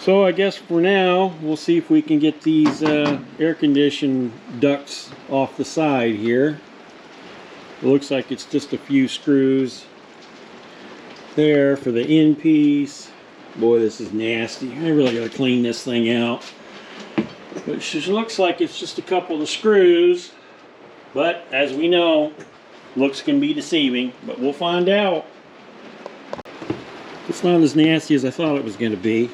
So I guess for now, we'll see if we can get these air conditioning ducts off the side here. It looks like it's just a few screws there for the end piece. Boy, this is nasty. I really gotta clean this thing out. But it just looks like it's just a couple of screws. But as we know, looks can be deceiving, but we'll find out. It's not as nasty as I thought it was going to be.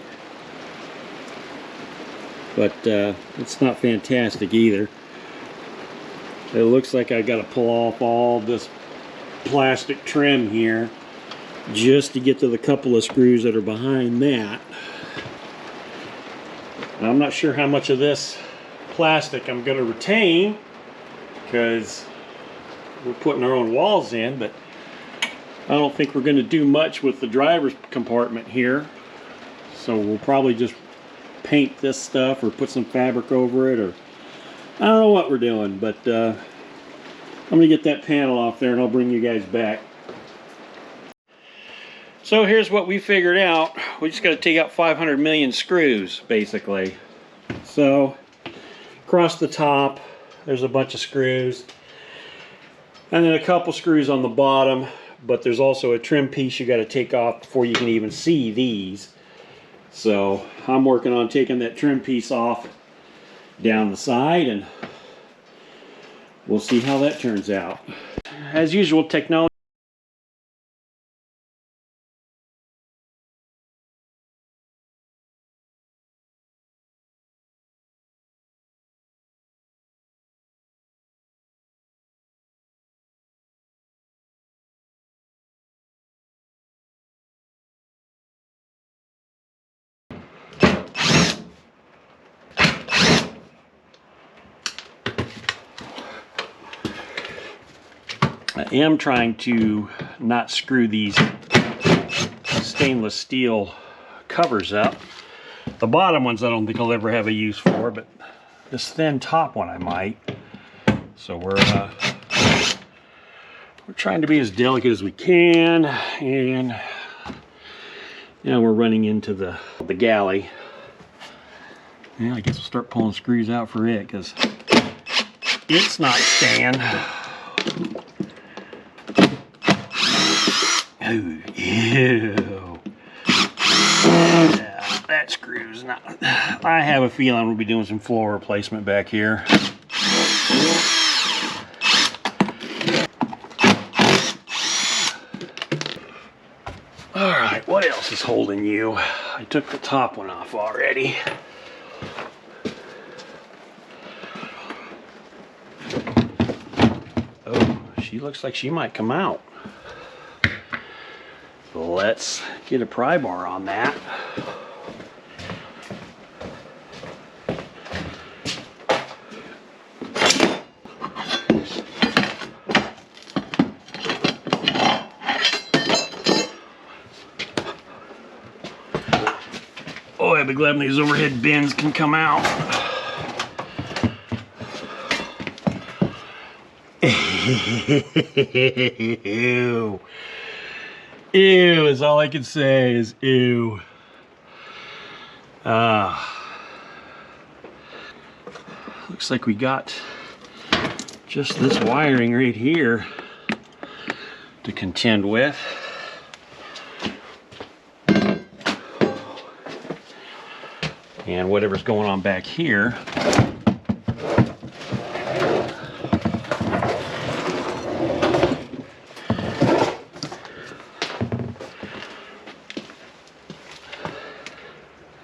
But it's not fantastic either. It looks like I got to pull off all this plastic trim here just to get to the couple of screws that are behind that. Now, I'm not sure how much of this plastic I'm going to retain, because we're putting our own walls in, but I don't think we're going to do much with the driver's compartment here. So we'll probably just paint this stuff or put some fabric over it, or I don't know what we're doing, but I'm going to get that panel off there and I'll bring you guys back. So here's what we figured out. We just got to take out 500 million screws, basically. So across the top, there's a bunch of screws. And then a couple screws on the bottom, but there's also a trim piece you got to take off before you can even see these. So I'm working on taking that trim piece off down the side, and we'll see how that turns out. As usual, technology. I am trying to not screw these stainless steel covers up. The bottom ones I don't think I'll ever have a use for, but this thin top one I might. So we're trying to be as delicate as we can, and now we're running into the galley. Yeah, I guess we'll start pulling screws out for it, because it's not staying. Oh, ew. Yeah, that screw's not. I have a feeling we'll be doing some floor replacement back here. Alright, what else is holding you? I took the top one off already. Oh, she looks like she might come out. Let's get a pry bar on that. Oh, I'd be glad when these overhead bins can come out. Ew. Ew is all I can say is ew. Looks like we got just this wiring right here to contend with. And whatever's going on back here.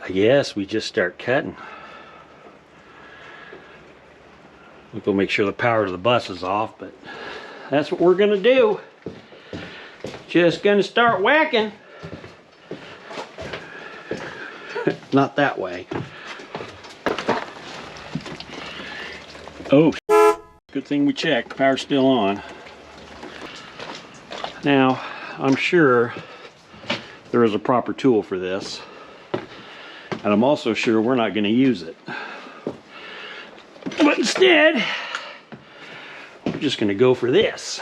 Yes, we just start cutting. We'll go make sure the power to the bus is off, but that's what we're gonna do. Just gonna start whacking. Not that way. Oh, good thing we checked. Power's still on. Now, I'm sure there is a proper tool for this. And I'm also sure we're not going to use it. But instead, we're just going to go for this.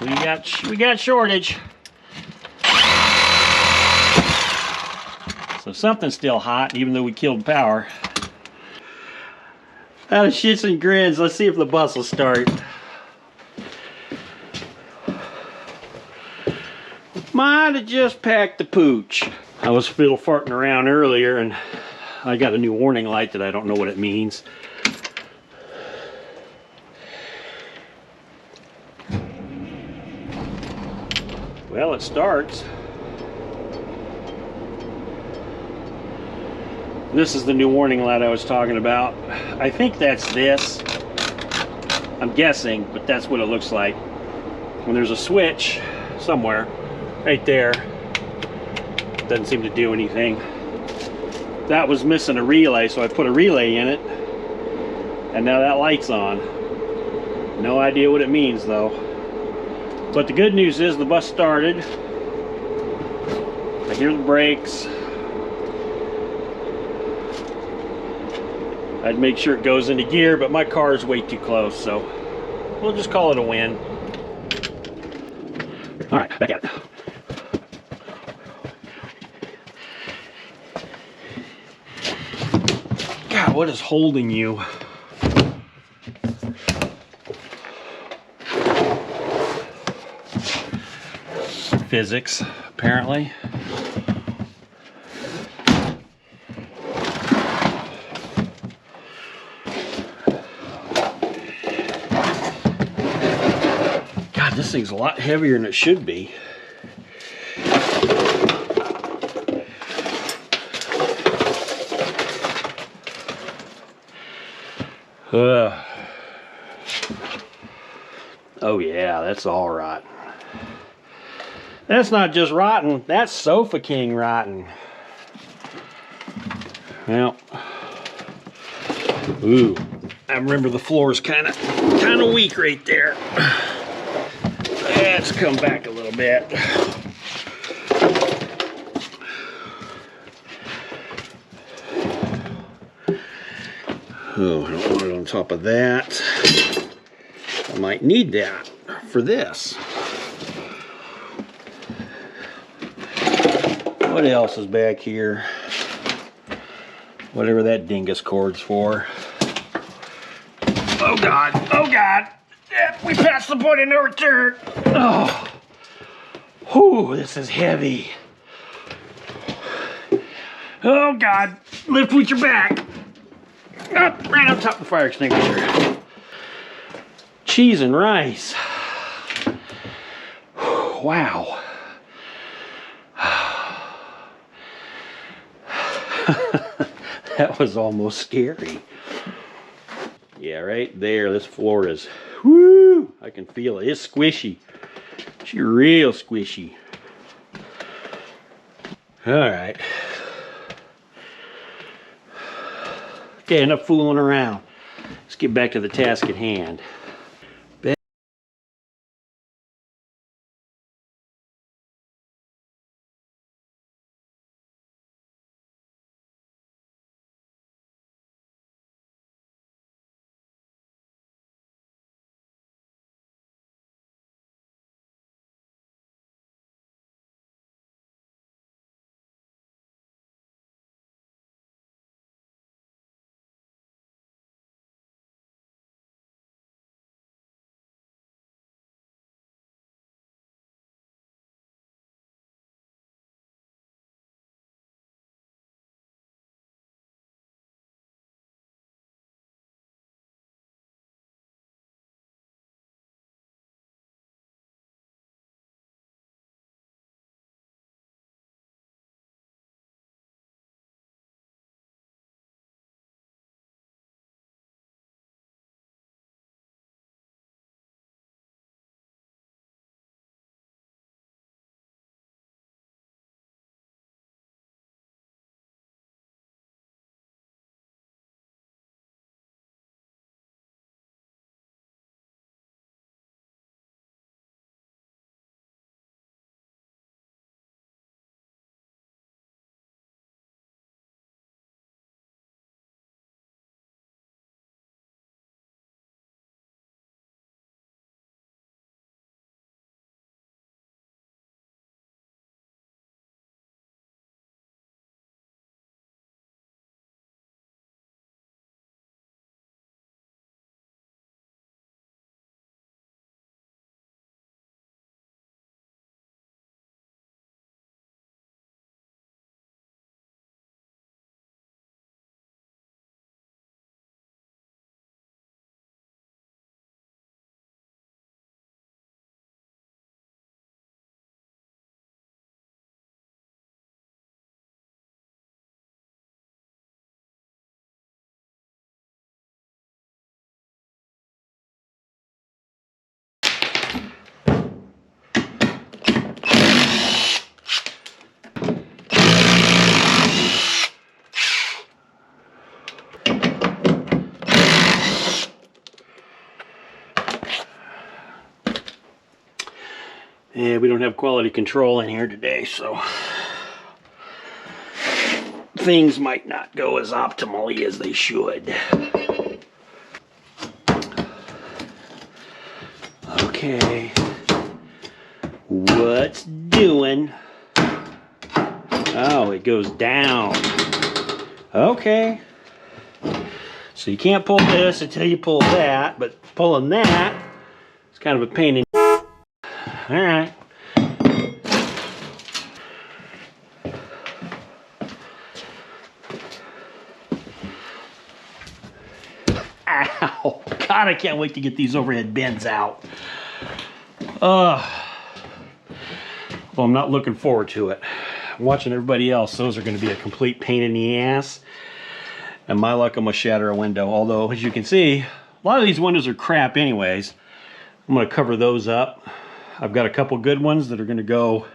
We got shortage. So something's still hot, even though we killed power. Out of shits and grins, let's see if the bus will start. Might have just packed the pooch. I was fiddle farting around earlier and I got a new warning light that I don't know what it means. Well, it starts. This is the new warning light I was talking about. I think that's this. I'm guessing, but that's what it looks like. When there's a switch somewhere, right there, doesn't seem to do anything. That was missing a relay, so I put a relay in it, and now that light's on. No idea what it means though. But the good news is the bus started. I hear the brakes. I'd make sure it goes into gear, but my car is way too close, so we'll just call it a win. All right, back at it. God, what is holding you? Physics, apparently. God, this thing's a lot heavier than it should be. Oh yeah, that's all rotten. That's not just rotten, that's Sofa King rotten. Well, ooh, I remember the floor is kind of weak right there. Let's come back a little bit. Oh, I don't want it on top of that. I might need that for this. What else is back here? Whatever that dingus cord's for. Oh God, oh God. Yeah, we passed the point of no return. Oh, whew, this is heavy. Oh God, lift with your back. Oh, right on top of the fire extinguisher. Cheese and rice. Wow. That was almost scary. Yeah, right there, this floor is, whoo, I can feel it. It's squishy. It's real squishy. All right. Okay, enough fooling around. Let's get back to the task at hand. Yeah, we don't have quality control in here today, so things might not go as optimally as they should. Okay. What's doing? Oh, it goes down. Okay. So you can't pull this until you pull that, but pulling that is kind of a pain in. All right. Ow. God, I can't wait to get these overhead bins out. Well, I'm not looking forward to it. I'm watching everybody else. Those are going to be a complete pain in the ass. And my luck, I'm going to shatter a window. Although, as you can see, a lot of these windows are crap anyways. I'm going to cover those up. I've got a couple good ones that are going to go,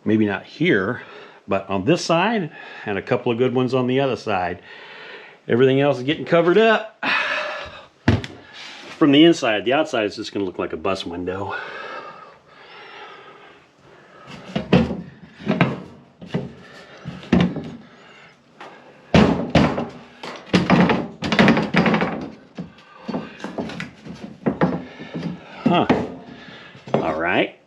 maybe not here, but on this side, and a couple of good ones on the other side. Everything else is getting covered up from the inside. The outside is just going to look like a bus window. Huh. All right.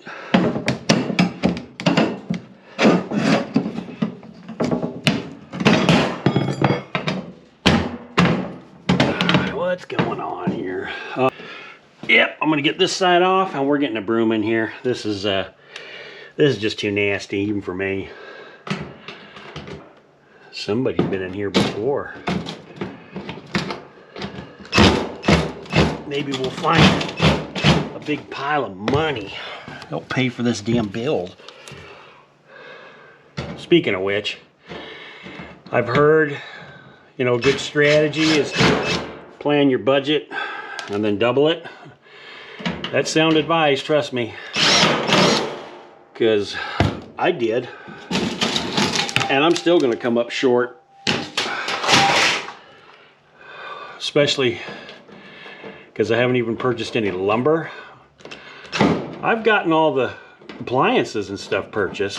What's going on here? Yep, I'm gonna get this side off, and we're getting a broom in here. This is just too nasty, even for me. Somebody's been in here before. Maybe we'll find a big pile of money. Help pay for this damn build. Speaking of which, I've heard, you know, a good strategy is to plan your budget and then double it. That's sound advice, trust me. Because I did. And I'm still going to come up short. Especially because I haven't even purchased any lumber. I've gotten all the appliances and stuff purchased,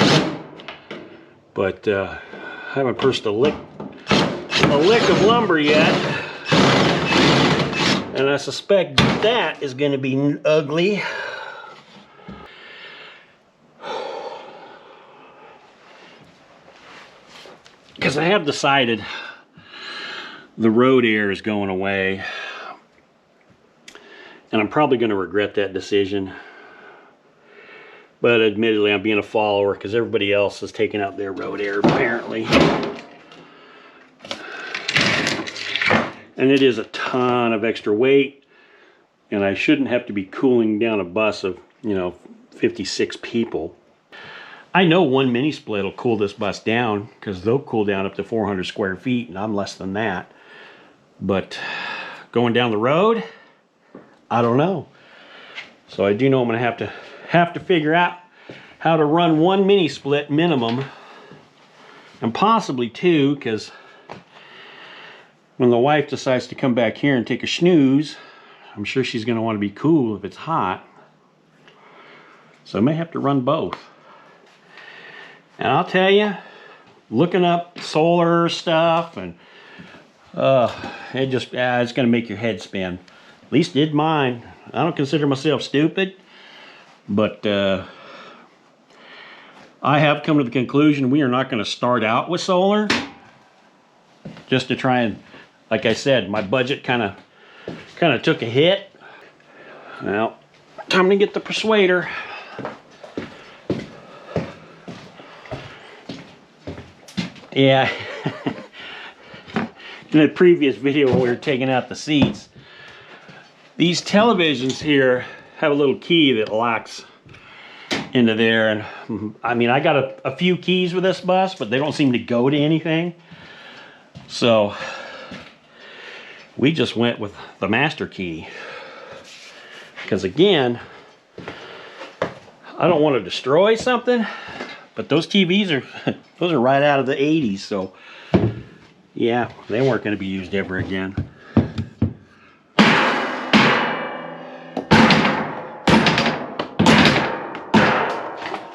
but I haven't purchased a lick of lumber yet, and I suspect that is going to be ugly. Because I have decided the road air is going away, and I'm probably going to regret that decision. But admittedly, I'm being a follower because everybody else is taking out their road air apparently. And it is a ton of extra weight, and I shouldn't have to be cooling down a bus of, you know, 56 people. I know one mini split will cool this bus down because they'll cool down up to 400 square feet, and I'm less than that. But going down the road, I don't know. So I do know I'm going to have to figure out how to run one mini split minimum, and possibly two, because when the wife decides to come back here and take a snooze, I'm sure she's going to want to be cool if it's hot. So I may have to run both. And I'll tell you, looking up solar stuff, and it's going to make your head spin. At least did mine. I don't consider myself stupid, but I have come to the conclusion we are not going to start out with solar, just to try and, like I said, my budget kind of took a hit. Well, time to get the persuader. Yeah, in the previous video when we were taking out the seats, these televisions here have a little key that locks into there, and I mean, I got a few keys with this bus, but they don't seem to go to anything. So we just went with the master key, because again, I don't want to destroy something, but those TVs are those are right out of the 80s, so yeah, they weren't going to be used ever again.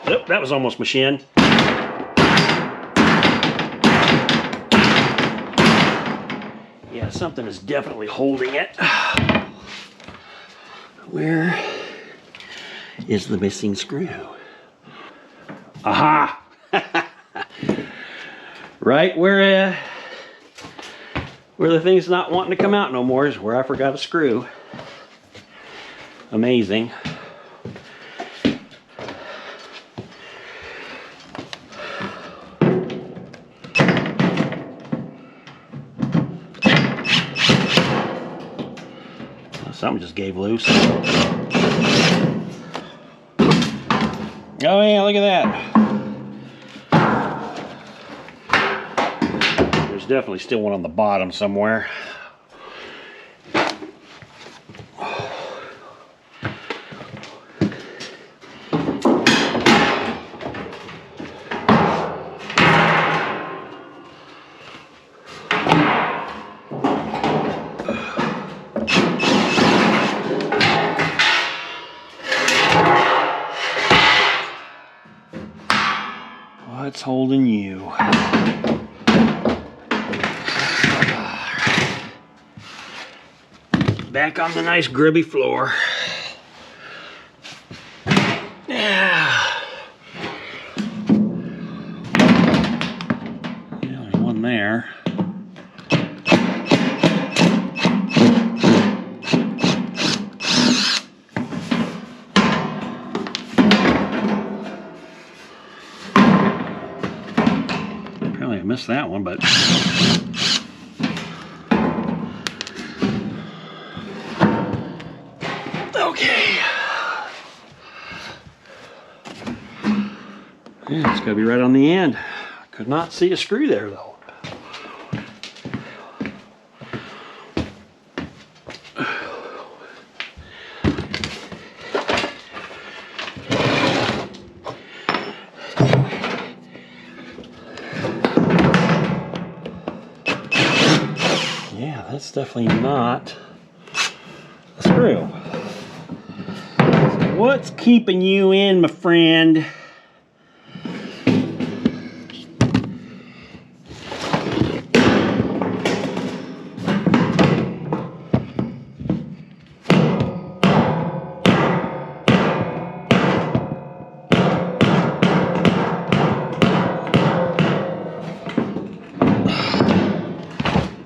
Oh, that was almost machined. Yeah, something is definitely holding it. Where is the missing screw? Aha! Right where the thing's not wanting to come out no more is where I forgot a screw. Amazing. Something just gave loose. Oh yeah, look at that. There's definitely still one on the bottom somewhere. What's holding you? Back on the nice grubby floor. Yeah. There's one there. Apparently I missed that one, but okay. Yeah, it's got to be right on the end. Could not see a screw there though. Yeah, that's definitely not a screw. So what's keeping you in, my friend?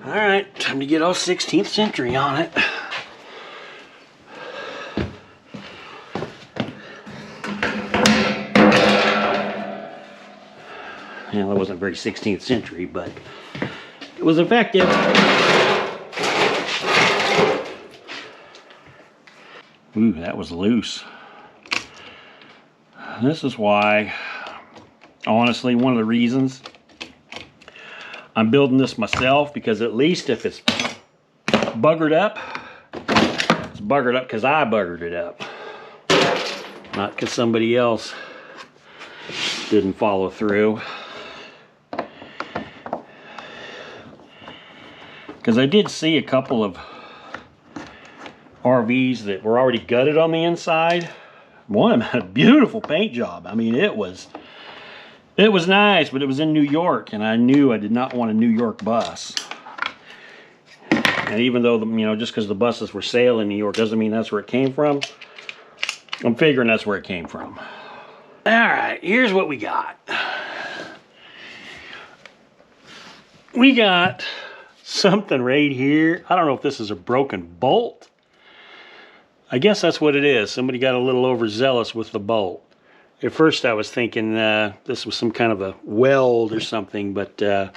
Alright, time to get all 16th century on it. Yeah, that wasn't very 16th century, but it was effective. Ooh, that was loose. This is why, honestly, one of the reasons I'm building this myself, because at least if it's buggered up, it's buggered up because I buggered it up. Not because somebody else didn't follow through. Because I did see a couple of RVs that were already gutted on the inside. One of them had a beautiful paint job. I mean, it was nice, but it was in New York, and I knew I did not want a New York bus. And even though, you know, just because the buses were sailing in New York doesn't mean that's where it came from. I'm figuring that's where it came from. All right, here's what we got. We got something right here. I don't know if this is a broken bolt. I guess that's what it is. Somebody got a little overzealous with the bolt. At first I was thinking this was some kind of a weld or something, but oh,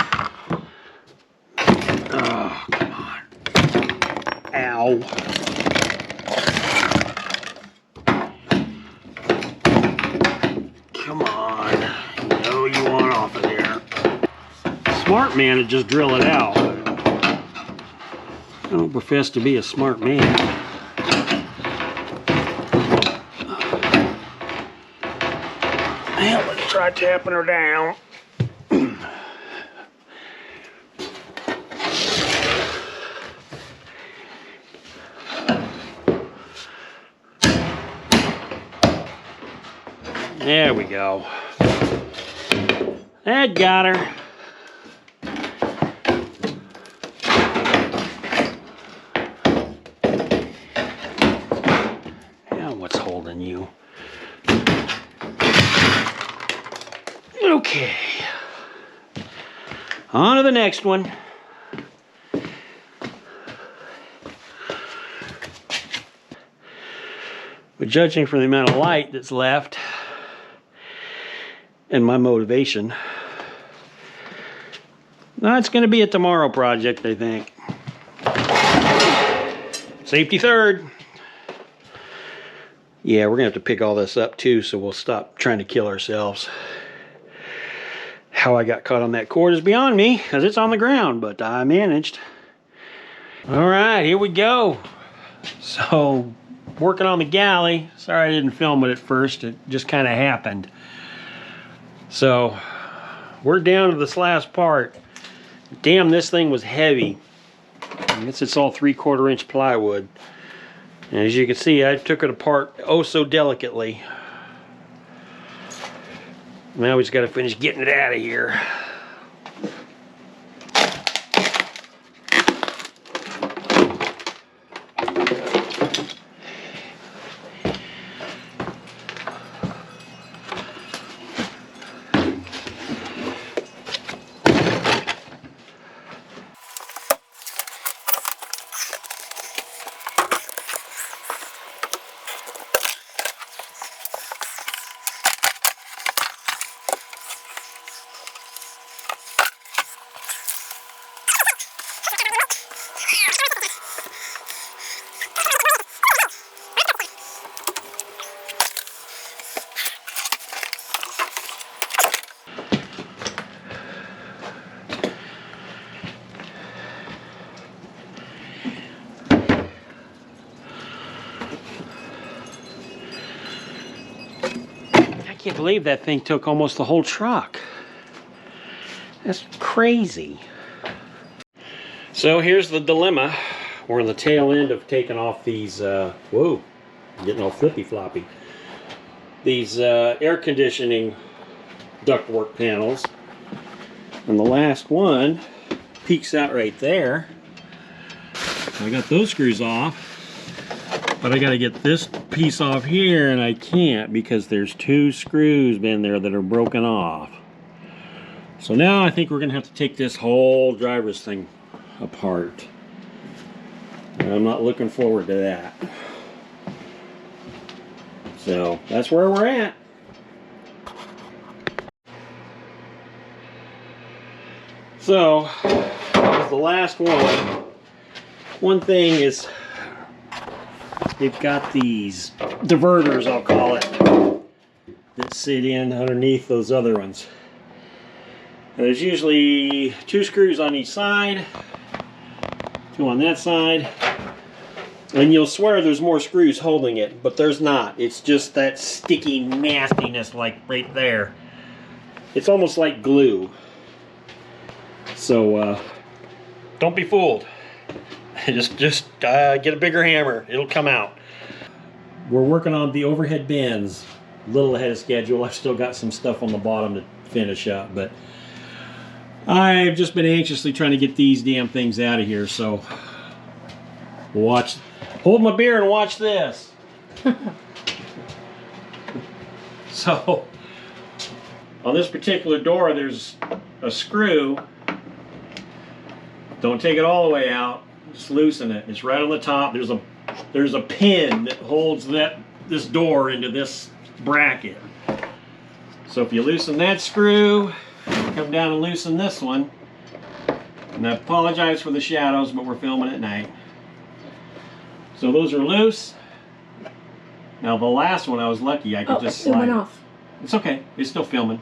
come on. Ow. Come on. You know you want off of there. Smart man would just drill it out. I don't profess to be a smart man. Well, let's try tapping her down. There we go. That got her. Now what's holding you? Okay. On to the next one. But judging from the amount of light that's left and my motivation, it's going to be a tomorrow project, I think. Safety third. Yeah, we're going to have to pick all this up too, so we'll stop trying to kill ourselves. How I got caught on that cord is beyond me, because it's on the ground, but I managed. All right, here we go. So, working on the galley. Sorry I didn't film it at first. It just kind of happened. So, we're down to this last part. Damn, this thing was heavy. I guess it's all 3/4 inch plywood. And as you can see, I took it apart oh so delicately. Now we just got to finish getting it out of here. I can't believe that thing took almost the whole truck. That's crazy. So here's the dilemma. We're on the tail end of taking off these, whoa, getting all flippy floppy. These air conditioning ductwork panels. And the last one peeks out right there. I got those screws off. But I got to get this piece off here, and I can't because there's 2 screws in there that are broken off. So now I think we're going to have to take this whole driver's thing apart. And I'm not looking forward to that. So that's where we're at. So that was the last one. One thing is, they've got these diverters, I'll call it, that sit in underneath those other ones. And there's usually 2 screws on each side, 2 on that side, and you'll swear there's more screws holding it, but there's not. It's just that sticky nastiness like right there. It's almost like glue. So don't be fooled. Just get a bigger hammer. It'll come out. We're working on the overhead bins. A little ahead of schedule. I've still got some stuff on the bottom to finish up, but I've just been anxiously trying to get these damn things out of here. So watch. Hold my beer and watch this. So on this particular door, there's a screw. Don't take it all the way out. Just loosen it. It's right on the top. There's a pin that holds this door into this bracket. So if you loosen that screw, come down and loosen this one. And I apologize for the shadows, but we're filming at night. So those are loose. Now the last one, I was lucky. I could just slide. It went off. It's okay. It's still filming.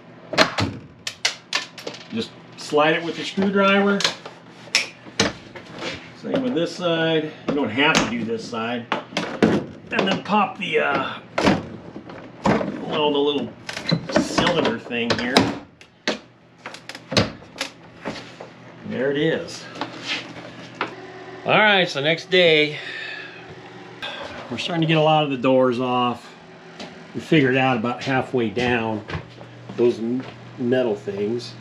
Just slide it with the screwdriver. Same with this side. You don't have to do this side. And then pop the little cylinder thing here. There it is. All right, so next day, we're starting to get a lot of the doors off. we figured out about halfway down those metal things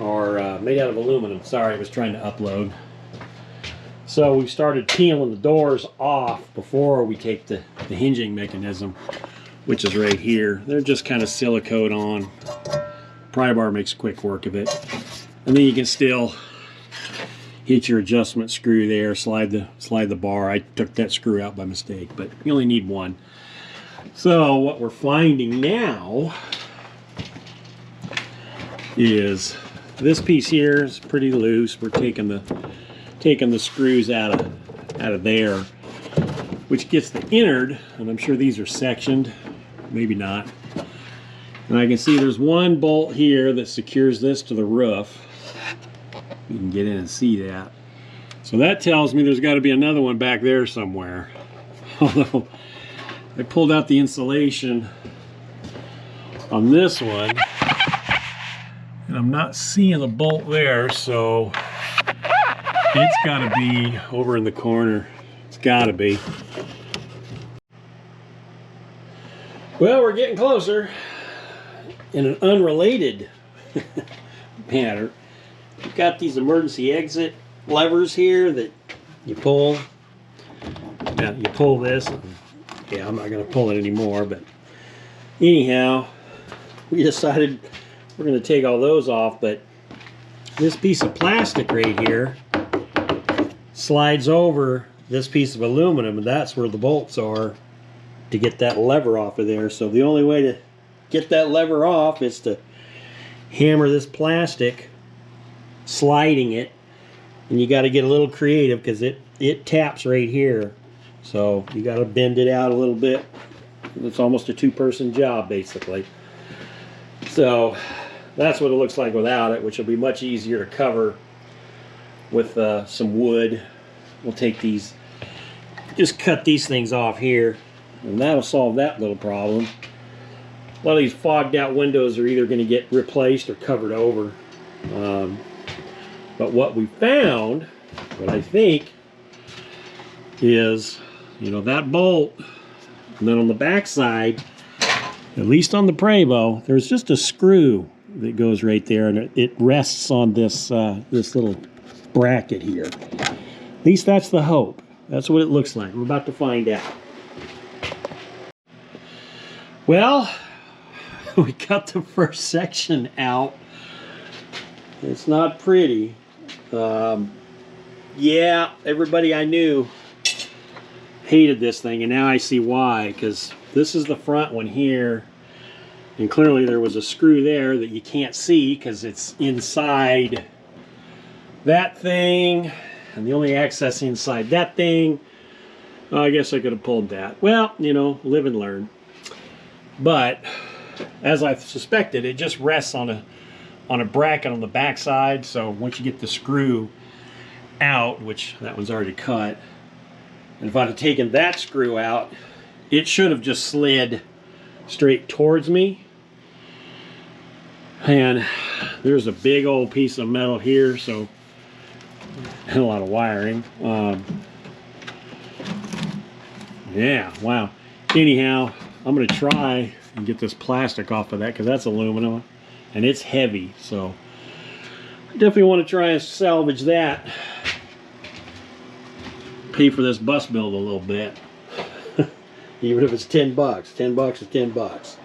are made out of aluminum. Sorry, I was trying to upload. So we started peeling the doors off before we take the hinging mechanism, which is right here. They're just kind of silicone on. Pry bar makes quick work of it. And then you can still hit your adjustment screw there, slide the bar. I took that screw out by mistake, but you only need one. So what we're finding now is this piece here is pretty loose. We're taking the screws out of there, which gets the innard, and I'm sure these are sectioned, maybe not. And I can see there's one bolt here that secures this to the roof. You can get in and see that. So that tells me there's got to be another one back there somewhere. Although I pulled out the insulation on this one, and I'm not seeing the bolt there, so it's got to be over in the corner. It's got to be. Well, we're getting closer. In an unrelated matter, you've got these emergency exit levers here that you pull. Now, you pull this. Yeah, I'm not going to pull it anymore, but anyhow, we decided we're going to take all those off, but this piece of plastic right here slides over this piece of aluminum, and that's where the bolts are to get that lever off of there. So the only way to get that lever off is to hammer this plastic, sliding it, and you got to get a little creative because it taps right here. So you got to bend it out a little bit. It's almost a two-person job basically. So that's what it looks like without it, which will be much easier to cover with some wood. We'll take these, just cut these things off here, and that'll solve that little problem. A lot of these fogged out windows are either going to get replaced or covered over. But what we found, what I think, is, you know, that bolt, and then on the back side, at least on the Prevo, there's just a screw that goes right there, and it rests on this this little bracket here. At least that's the hope. That's what it looks like. I'm about to find out. Well, we cut the first section out. It's not pretty. Yeah, everybody I knew hated this thing, and now I see why, because this is the front one here, and clearly there was a screw there that you can't see because it's inside that thing, and the only access inside that thing. I guess I could have pulled that. Well, you know, live and learn. But as I suspected, it just rests on a bracket on the back side. So once you get the screw out, which that one's already cut, and if I'd have taken that screw out, it should have just slid straight towards me. And there's a big old piece of metal here, so, and a lot of wiring. Yeah, wow. Anyhow, I'm going to try and get this plastic off of that, because that's aluminum and it's heavy, so I definitely want to try and salvage that. Pay for this bus build a little bit. Even if it's 10 bucks. 10 bucks is 10 bucks.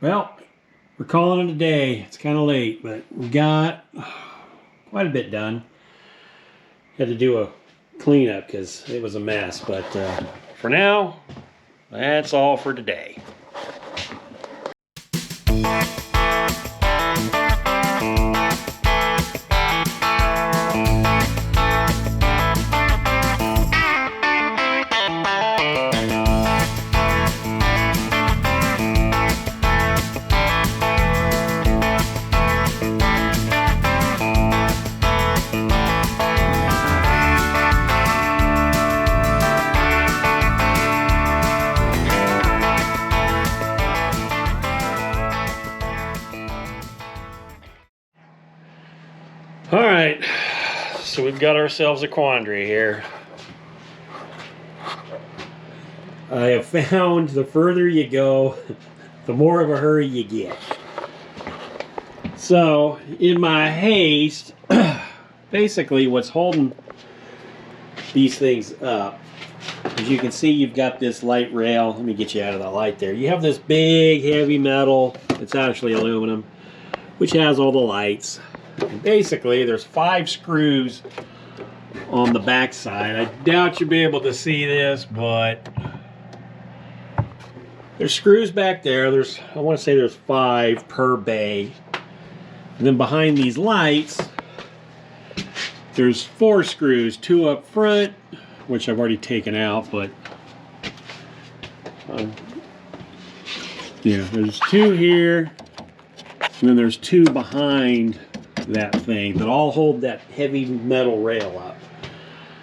Well, we're calling it a day. It's kind of late, but we got quite a bit done. Had to do a cleanup because it was a mess, but for now, that's all for today. All right, so we've got ourselves a quandary here. I have found the further you go, the more of a hurry you get. So, in my haste, basically what's holding these things up, as you can see, you've got this light rail. Let me get you out of the light there. You have this big, heavy metal. It's actually aluminum, which has all the lights. And basically, there's 5 screws on the back side. I doubt you'll be able to see this, but there's screws back there. I want to say there's 5 per bay. And then behind these lights, there's 4 screws, 2 up front, which I've already taken out, but yeah, there's 2 here, and then there's 2 behind that thing that all hold that heavy metal rail up.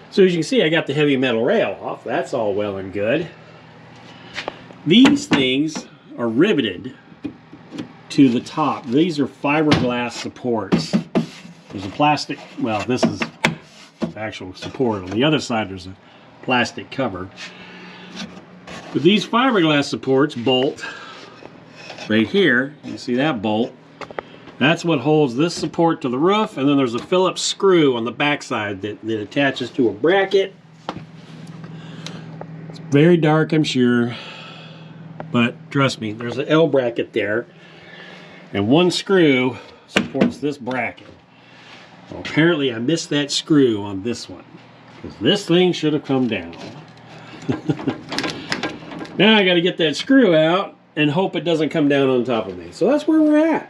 So as you can see, I got the heavy metal rail off. That's all well and good. These things are riveted to the top. These are fiberglass supports. There's a plastic, well, this is actual support. On the other side, there's a plastic cover. But these fiberglass supports bolt right here. You see that bolt? That's what holds this support to the roof, and then there's a Phillips screw on the backside that attaches to a bracket. It's very dark, I'm sure, but trust me, there's an L bracket there, and 1 screw supports this bracket. Well, apparently I missed that screw on this one, because this thing should have come down. Now I got to get that screw out and hope it doesn't come down on top of me. So that's where we're at.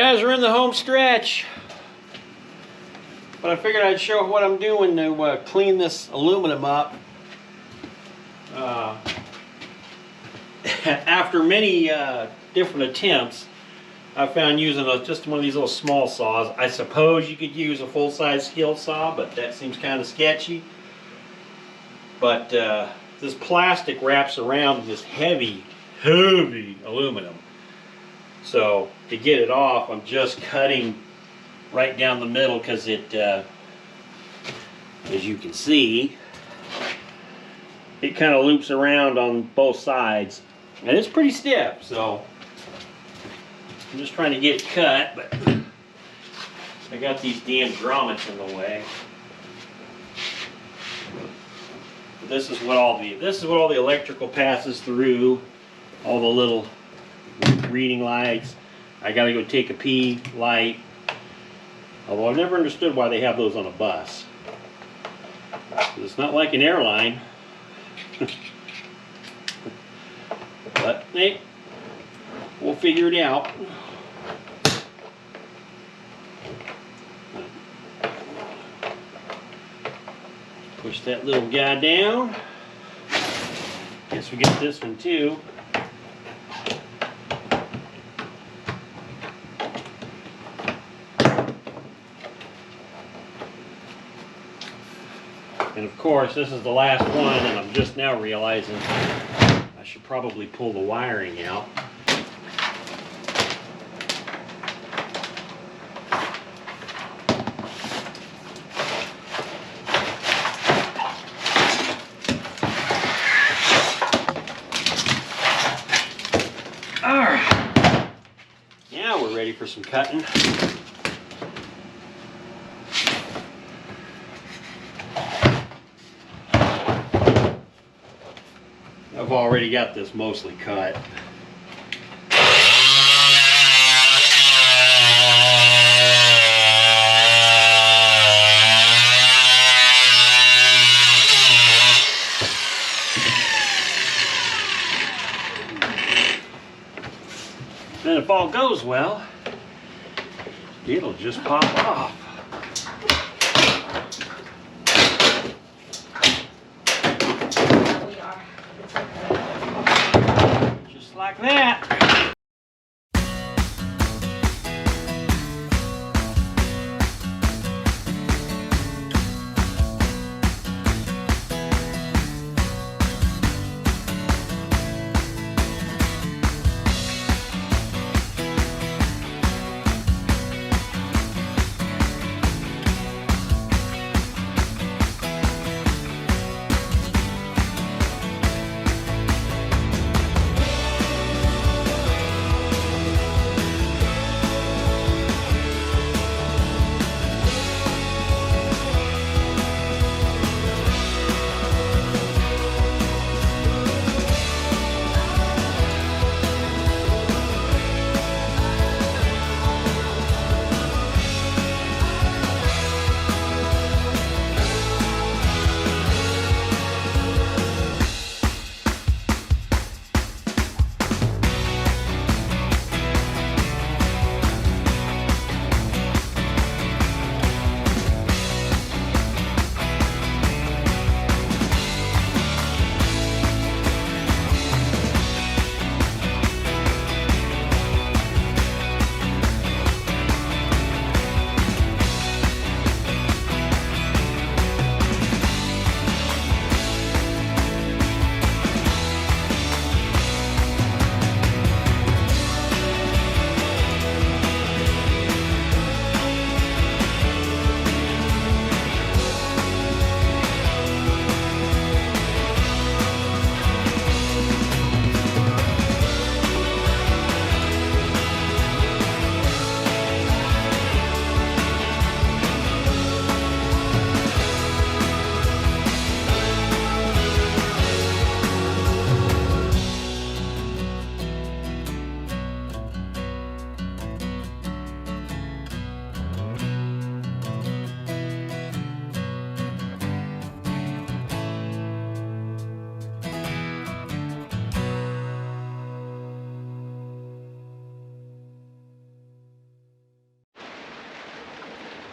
Guys, we're in the home stretch. But I figured I'd show what I'm doing to clean this aluminum up. After many different attempts, I found using just one of these little small saws. I suppose you could use a full-size skill saw, but that seems kind of sketchy. But this plastic wraps around this heavy aluminum. So to get it off, I'm just cutting right down the middle because it, as you can see, it kind of loops around on both sides. And it's pretty stiff, so I'm just trying to get it cut, but I got these damn grommets in the way. This is what all the electrical passes through, all the little reading lights. I gotta go take a pee light. Although I've never understood why they have those on a bus. It's not like an airline. But hey, we'll figure it out. Push that little guy down. Guess we get this one too. And of course, this is the last one, and I'm just now realizing I should probably pull the wiring out. Alright, now we're ready for some cutting. I've already got this mostly cut. And if all goes well, it'll just pop off. Just like that.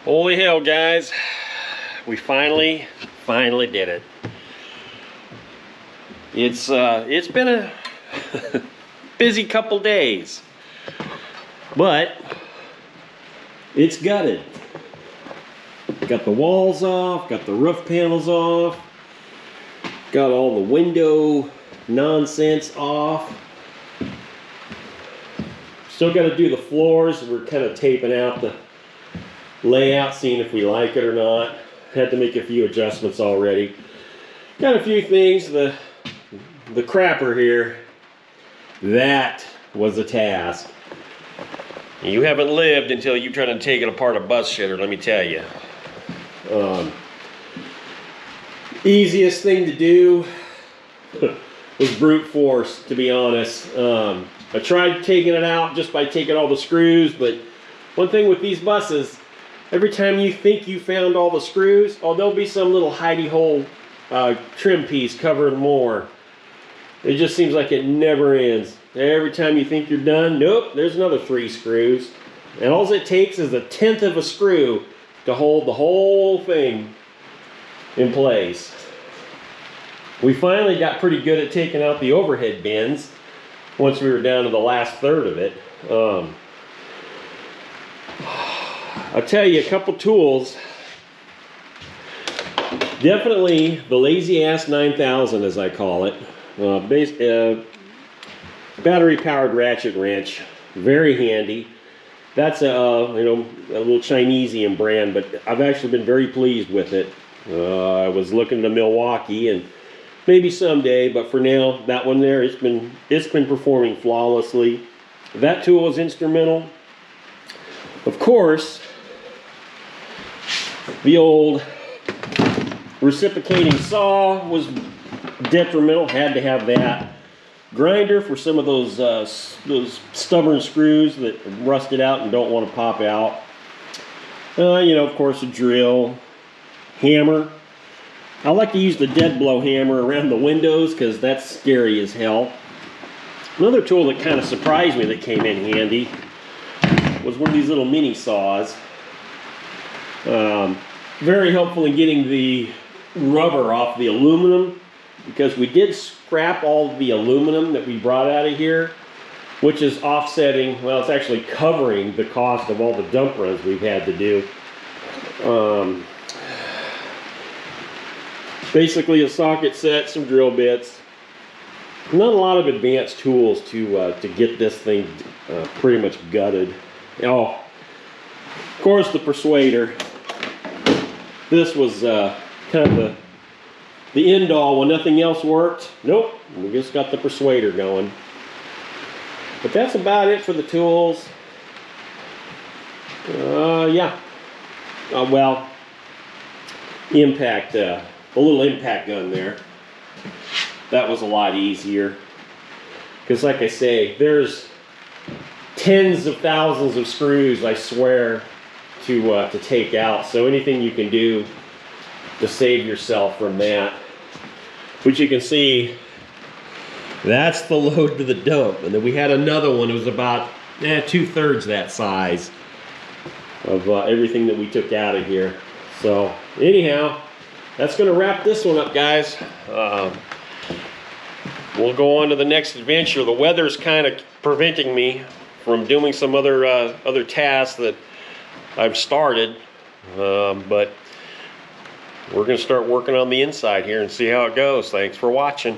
Holy hell, guys. We finally did it. It's been a busy couple days, but it's gutted. Got the walls off, got the roof panels off, got all the window nonsense off. Still got to do the floors. We're kind of taping out the layout, seeing if we like it or not. Had to make a few adjustments already. Got a few things. The crapper here, that was a task. You haven't lived until you try to take it apart a bus shitter, let me tell you. Easiest thing to do was brute force, to be honest. I tried taking it out just by taking all the screws, but one thing with these buses, every time you think you found all the screws, oh, there'll be some little hidey hole trim piece covering more. It just seems like it never ends. Every time you think you're done, nope, there's another 3 screws. And all it takes is 1/10 of a screw to hold the whole thing in place. We finally got pretty good at taking out the overhead bins once we were down to the last third of it. I'll tell you a couple tools. Definitely the lazy ass 9000, as I call it. Battery powered ratchet wrench, very handy. That's a little Chinesian brand, but I've actually been very pleased with it. I was looking to Milwaukee, and maybe someday, but for now, that one there, it's been performing flawlessly. That tool was instrumental. Of course, the old reciprocating saw was detrimental. Had to have that. Grinder for some of those stubborn screws that rusted out and don't want to pop out. Of course, a drill, hammer. I like to use the dead blow hammer around the windows because that's scary as hell. Another tool that kind of surprised me that came in handy was one of these little mini saws. Very helpful in getting the rubber off the aluminum, because we did scrap all the aluminum that we brought out of here, which is offsetting, well, it's actually covering the cost of all the dump runs we've had to do. Basically a socket set, some drill bits. Not a lot of advanced tools to get this thing pretty much gutted. Oh, of course, the persuader. This was kind of the end all when nothing else worked. Nope, we just got the persuader going. But that's about it for the tools. Yeah. Well, impact, the little impact gun there. That was a lot easier. Because like I say, there's tens of thousands of screws, I swear, to take out. So anything you can do to save yourself from that. Which you can see, that's the load to the dump. And then we had another one, it was about 2/3 that size of everything that we took out of here. So anyhow, that's going to wrap this one up, guys. We'll go on to the next adventure. The weather's kind of preventing me from doing some other tasks that I've started, but we're going to start working on the inside here and see how it goes. Thanks for watching.